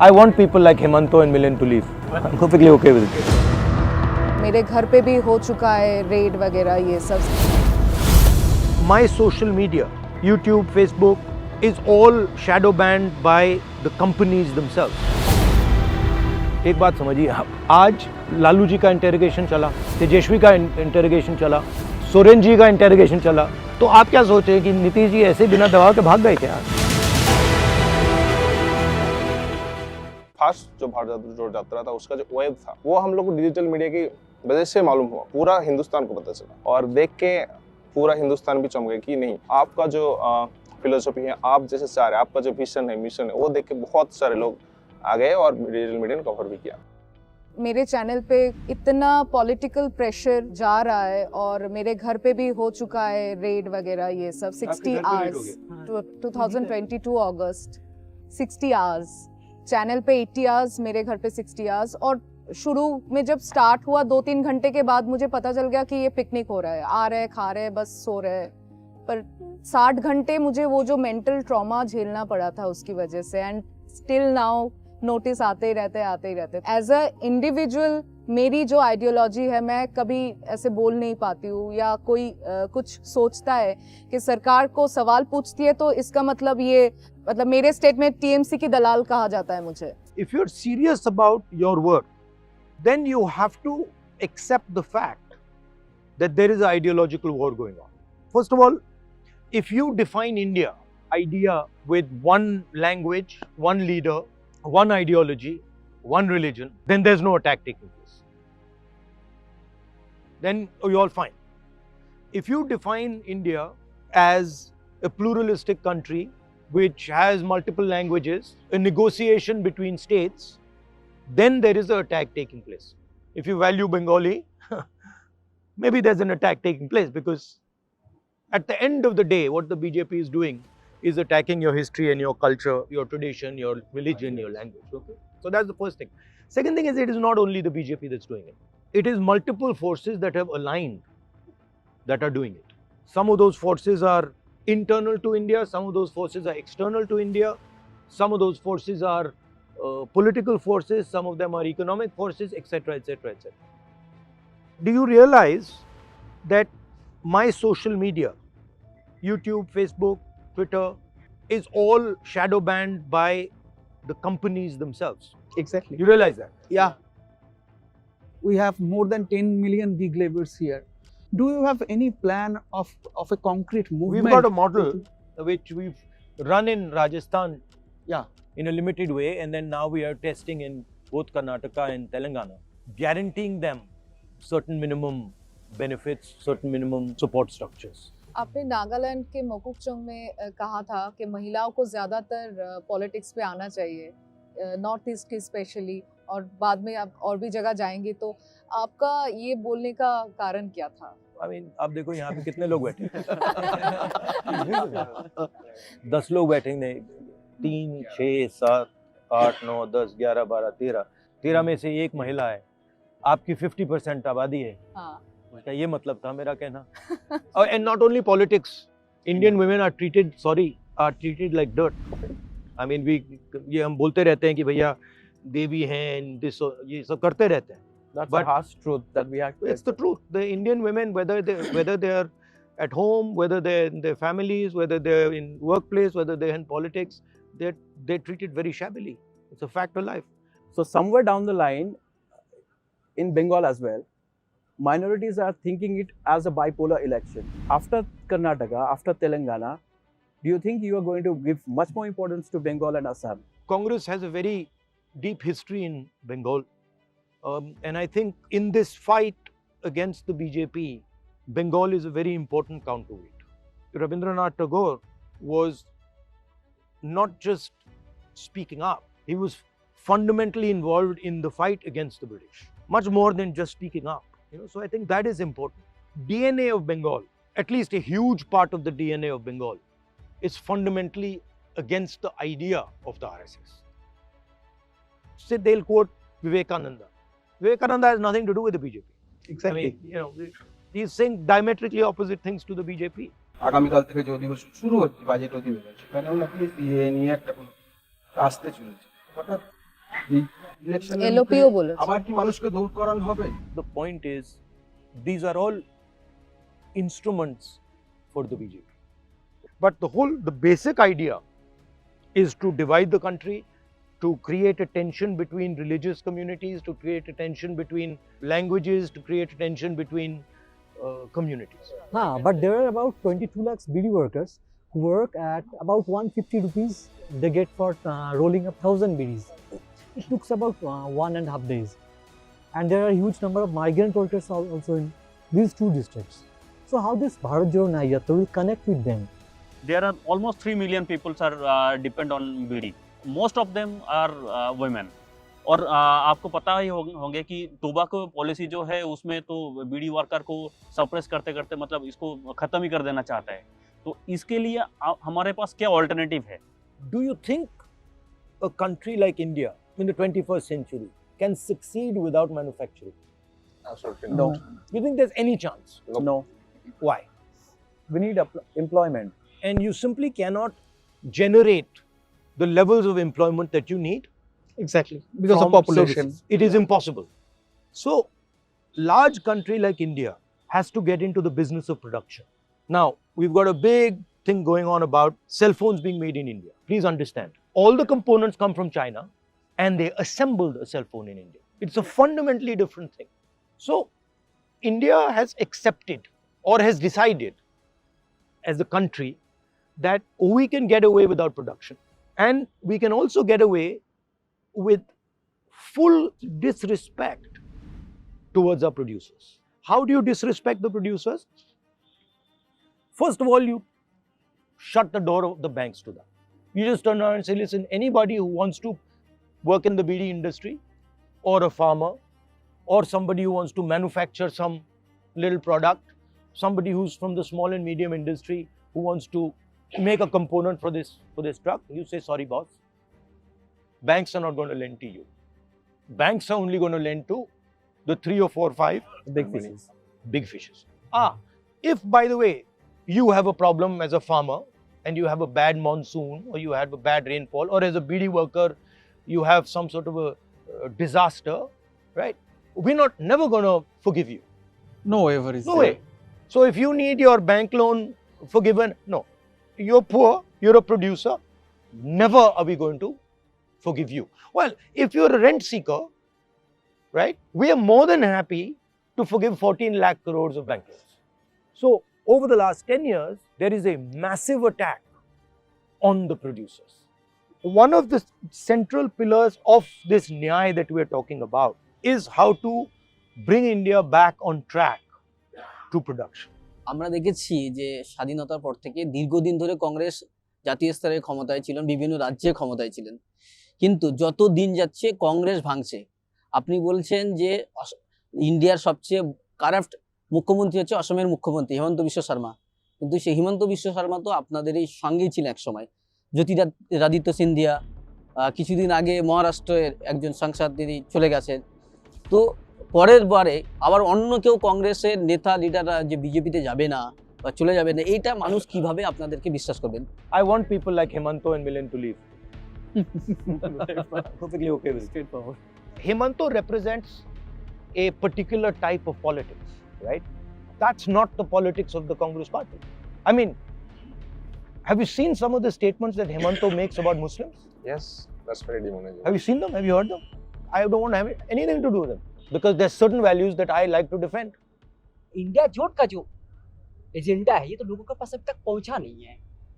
I want people like Hemanto and Milind to leave. I'm perfectly okay with it. मेरे घर पे भी हो चुका है रेड वगैरह ये सब. My social media, YouTube, Facebook, is all shadow banned by the companies themselves. एक बात समझिए आप, आज लालू जी का इंटेरोगेशन चला, तेजस्वी का इंटेरोगेशन चला, सोरेन जी का इंटेरोगेशन चला, तो आप क्या सोच रहे हैं कि नीतीश जी ऐसे बिना दबाव के भाग गए क्या? फास्ट जो भारत जो यात्रा था उसका जो वेब था वो हम लोग को डिजिटल मीडिया की वजह से मालूम हुआ, पूरा हिंदुस्तान को पता चला और देख के पूरा हिंदुस्तान भी चमक गया कि नहीं, आपका जो फिलोसफी है, आप जैसे चाह रहे हैं, आपका जो विजन है, मिशन है, वो देख के बहुत सारे लोग आ गए और डिजिटल मीडिया ने कवर भी किया. मेरे चैनल पे इतना पॉलिटिकल प्रेशर जा रहा है और मेरे घर पे भी हो चुका है रेड वगैरह ये सब. 60 आवर्स 2022 अगस्त 60 आवर्स चैनल पे 80 आवर्स, मेरे घर पे 60 आवर्स. और शुरू में जब स्टार्ट हुआ 2-3 घंटे के बाद मुझे पता चल गया कि ये पिकनिक हो रहा है, आ रहे खा रहे बस सो रहे. पर 60 घंटे मुझे वो जो मेंटल ट्रॉमा झेलना पड़ा था उसकी वजह से. एंड स्टिल नाउ नोटिस आते ही रहते. एज अ इंडिविजुअल मेरी जो आइडियोलॉजी है, मैं कभी ऐसे बोल नहीं पाती हूँ या कोई कुछ सोचता है कि सरकार को सवाल पूछती है तो इसका मतलब ये, मतलब मेरे स्टेट में टीएमसी की दलाल कहा जाता है मुझे. If you're serious about your work, then you have to accept the fact that there is an ideological war going on. First of all, if you define India idea with one language, one leader, one ideology, one religion, then there's no attack taking place. Then you're all fine. If you define India as a pluralistic country which has multiple languages, a negotiation between states, then there is an attack taking place. If you value Bengali, maybe there's an attack taking place, because at the end of the day, what the BJP is doing is attacking your history and your culture, your tradition, your religion, your language. Okay? So that's the first thing. Second thing is, it is not only the BJP that's doing it. It is multiple forces that have aligned that are doing it. Some of those forces are internal to India, some of those forces are external to India, some of those forces are political forces, some of them are economic forces, etc., etc., etc. Do you realize that my social media, YouTube, Facebook, Twitter, is all shadow banned by the companies themselves? Exactly. You realize that? Yeah. We have more than 10 million gig labels here. Do you have any plan of a concrete movement? We've got a model which we've run in Rajasthan, Yeah. in a limited way, and then now we are testing in both Karnataka and Telangana, guaranteeing them certain minimum benefits, certain minimum support structures. आपने नागालैंड के मोकुकचुंग में कहा था कि महिलाओं को ज़्यादातर politics पे आना चाहिए, नॉर्थ ईस्ट की स्पेशली, और बाद में आप और भी जगह जाएंगे, तो आपका ये बोलने का कारण क्या था? I mean, आप देखो यहाँ पे कितने लोग बैठे हैं. 10 लोग बैठेंगे, 3, 6, 7, 8, 9, 10, 11, 12, 13 में से एक महिला है. आपकी 50% आबादी है. हाँ. उसका ये मतलब था मेरा कहना. And not only politics, Indian women are treated like dirt. I mean, ये हम बोलते रहते हैं कि भैया देवी हैं, ये सब करते रहते हैं. That's But a harsh truth that we have to it's the truth. The Indian women, whether they are at home, whether they're in their families, whether they're in workplace, whether they're in politics, they're treated very shabbily. It's a fact of life. So somewhere down the line, in Bengal as well, minorities are thinking it as a bipolar election. After Karnataka, after Telangana, do you think you are going to give much more importance to Bengal and Assam? Congress has a very deep history in Bengal. And I think in this fight against the BJP, Bengal is a very important counterweight. Rabindranath Tagore was not just speaking up, he was fundamentally involved in the fight against the British, much more than just speaking up. So I think that is important. DNA of Bengal, at least a huge part of the DNA of Bengal, is fundamentally against the idea of the RSS. Say they'll quote Vivekananda. Vivekananda has nothing to do with the BJP. Exactly. I mean, he's saying diametrically opposite things to the BJP. আগামীকাল থেকে যে অধিবেশন শুরু হচ্ছে, budget অধিবেশন, সেখানেও নাকি CA নিয়ে একটা আসতে চলেছে। হঠাৎ এলওপিও বলেছে। আবার কি মানুষকে দৌড়করণ হবে? The point is, these are all instruments for the BJP. But the basic idea is to divide the country, to create a tension between religious communities, to create a tension between languages, to create a tension between communities. But there are about 22 lakhs BD workers who work at about 150 rupees they get for rolling up 1000 BDs. It looks about 1.5 days. And there are a huge number of migrant workers also in these two districts. So how this Bharat Jodo Nyay Yatra will connect with them? There are almost 3 million people are depend on BD. Most of them are women. और आपको पता ही होंगे कि tobacco policy जो है उसमें तो बीड़ी worker को सप्रेस करते करते मतलब इसको ख़त्म ही कर देना चाहता है। तो इसके लिए हमारे पास क्या ऑल्टरनेटिव है? Do you think a country like India in the 21st century can succeed without manufacturing? Absolutely No, not. You think there's any chance? no. Why? We need employment. And you simply cannot generate the levels of employment that you need Exactly. Because of from population. services. It is impossible. So, large country like India has to get into the business of production. Now, we've got a big thing going on about cell phones being made in India. Please understand, all the components come from China and they assembled a cell phone in India. It's a fundamentally different thing. So, India has accepted or has decided as a country that we can get away without production, and we can also get away with full disrespect towards our producers. How do you disrespect the producers? First of all, you shut the door of the banks to them. You just turn around and say, listen, anybody who wants to work in the BD industry, or a farmer, or somebody who wants to manufacture some little product, somebody who's from the small and medium industry who wants to make a component for this truck, you say, sorry boss, banks are not going to lend to you. Banks are only going to lend to the 3 or 4 or 5 Big fishes. big fishes. If by the way you have a problem as a farmer and you have a bad monsoon or you have a bad rainfall, or as a BD worker you have some sort of a disaster, right? We're never going to forgive you. No waiver is No there. way. So if you need your bank loan forgiven, no. You're poor, you're a producer, never are we going to forgive you. Well, if you're a rent seeker, right, we are more than happy to forgive 14 lakh crores of bank loans. So over the last 10 years, there is a massive attack on the producers. One of the central pillars of this Nyay that we are talking about is how to bring India back on track to production. আমরা দেখেছি যে স্বাধীনতার পর থেকে দীর্ঘদিন ধরে কংগ্রেস জাতীয় স্তরে ক্ষমতায় ছিলেন, বিভিন্ন রাজ্যে ক্ষমতায় ছিলেন, কিন্তু যত দিন যাচ্ছে কংগ্রেস ভাঙছে। আপনি বলছেন যে ইন্ডিয়ার সবচেয়ে কারাপ্ট মুখ্যমন্ত্রী হচ্ছে অসমের মুখ্যমন্ত্রী হিমন্ত বিশ্ব শর্মা, কিন্তু সেই হিমন্ত বিশ্ব শর্মা তো আপনাদের এই সঙ্গেই ছিল এক সময়। জ্যোতিরাদিত্য সিন্ধিয়া, কিছুদিন আগে মহারাষ্ট্রের একজন সাংসদ তিনি চলে গেছেন। তো পরের বারে আবার অন্য কেউ কংগ্রেসের নেতা লিডাররা যে বিজেপিতে যাবে না বা চলে যাবে না, এইটা মানুষ কিভাবে আপনাদেরকে বিশ্বাস করবেন? I want people like Himanto and Milind to leave. Perfectly okay with it. Straightforward. Himanto represents a particular type of politics, right? That's not the politics of the Congress party. I mean, have you seen some of the statements that Himanto makes about Muslims? Yes, that's very demonizing. Have you seen them? Have you heard them? I don't want to have anything to do with them because there's certain values that I like to defend. India जोट का जो agenda है ये तो लोगों के पास अभी तक पहुंचा नहीं है।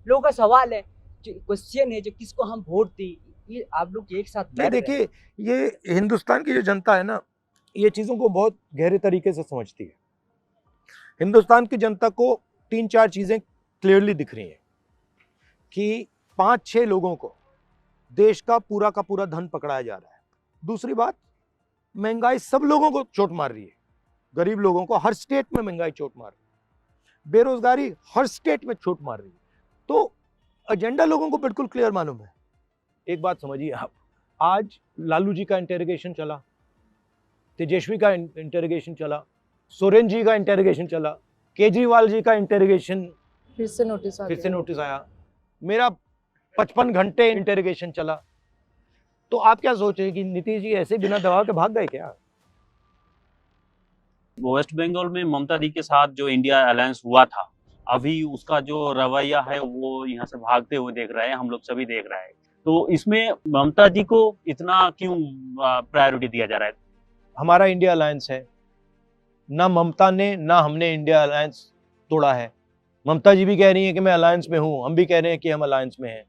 लोगों का सवाल है, जो क्वेश्चन है, जो किसको हम वोट दें, ये आप लोग एक साथ नहीं, देखिए, ये हिंदुस्तान की जो जनता है ना, ये चीज़ों को बहुत गहरे तरीके से समझती है। हिंदुस्तान की जनता को 3-4 चीज़ें क्लियरली दिख रही हैं कि 5-6 लोगों को देश का पूरा धन पकड़ाया जा रहा है। दूसरी बात, महंगाई सब लोगों को चोट मार रही है। गरीब लोगों को हर स्टेट में महंगाई चोट मार रही है, बेरोजगारी हर स्टेट में चोट मार रही है। तो एजेंडा लोगों को बिल्कुल क्लियर मालूम है। एक बात समझिए आप, आज लालू जी का इंटेरोगेशन चला, तेजस्वी का इंटेरोगेशन चला, सोरेन जी का इंटेरोगेशन चला, केजरीवाल जी का इंटेरोगेशन फिर से नोटिस आया, मेरा 55 घंटे इंटेरोगेशन चला। तो आप क्या सोच रहे हैं कि नीतीश जी ऐसे बिना दबाव के भाग गए क्या? वेस्ट बंगाल में ममता दी के साथ जो इंडिया अलायंस हुआ था, अभी उसका जो रवैया है वो यहाँ से भागते हुए देख रहे हैं, हम लोग सभी देख रहे हैं। तो इसमें ममता जी को इतना क्यों प्रायोरिटी दिया जा रहा है? हमारा इंडिया अलायंस है, ना ममता ने ना हमने इंडिया अलायंस तोड़ा है। ममता जी भी कह रही है कि मैं अलायंस में हूं, हम भी कह रहे हैं कि हम अलायंस में हैं।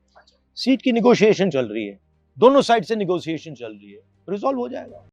सीट की निगोशिएशन चल रही है, दोनों साइड से निगोशिएशन चल रही है, रिजॉल्व हो जाएगा।